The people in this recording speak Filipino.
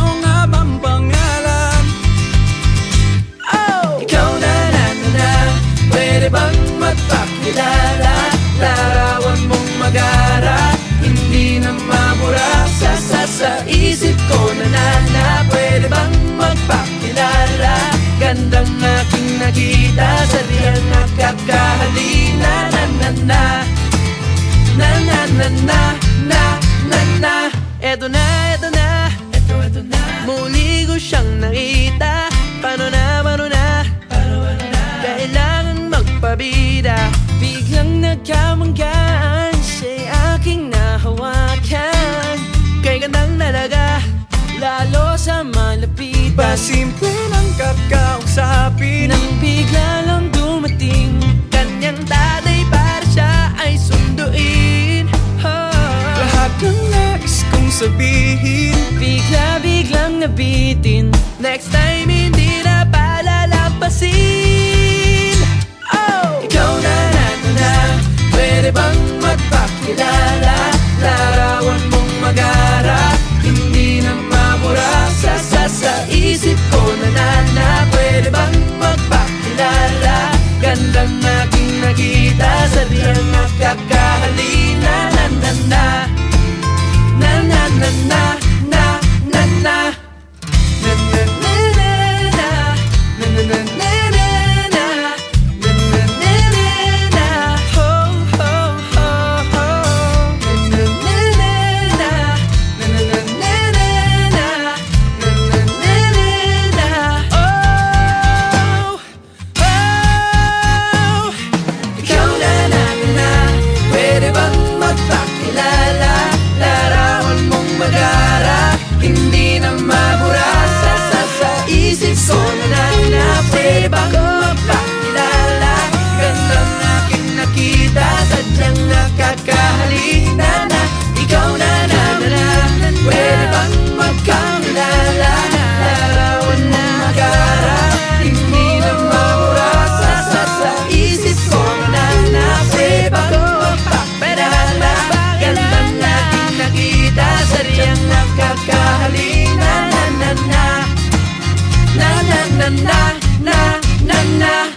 Ano nga bang pangalan? Oh! Ikaw na na na na, pwede bang magpakilala? Larawan mong magara, hindi na mabura sa isip ko na na na. Pwede bang magpakilala? Gandang aking nakita, sa riyang nakakahalina. Na na na, na na na na, na na na. Eto na, eto na, eto na. Muli ko siyang nakita. Paano na, paano na? Kailangan magpabida. Biglang nagkamanggaan, siya'y aking nahawakan. Kay gandang talaga, lalo sa malapit. Pasimple ng kakausapin, nang bigla lang dumating kanyang tatay para siya ay sunduin. Lahat ng nais kong sabihin, bigla-biglang nabitin. Next time hindi na palalampasin. Oh! Ikaw na na na na, pwede bang magpakilala? Larawan mong magara, hindi na mabura sa isip ko na na na. Pwede bang magpakilala? Gandang aking nakita, sa riyang nakakahalina. Na na na, na na na na, na na na. Na na na na na, na na na na na, na na na na na. Ho ho ho ho. Na na na na, na na na na na, na na na na. Oh oh, ikaw na na na, pwede bang magpakilala? Larawan mong magara, hindi na mabura sa isip ko na na na. Pwede bang magpakilala? Gandang aking nakita, sadyang nakakahalina na. Ikaw na na na na, pwede bang magpakilala? Larawan mong magara, hindi na mabura sa isip ko na na. Pwede bang magpakilala? Gandang aking nakita, sadyang nakakahalina. Na na na, na na na na, na na na.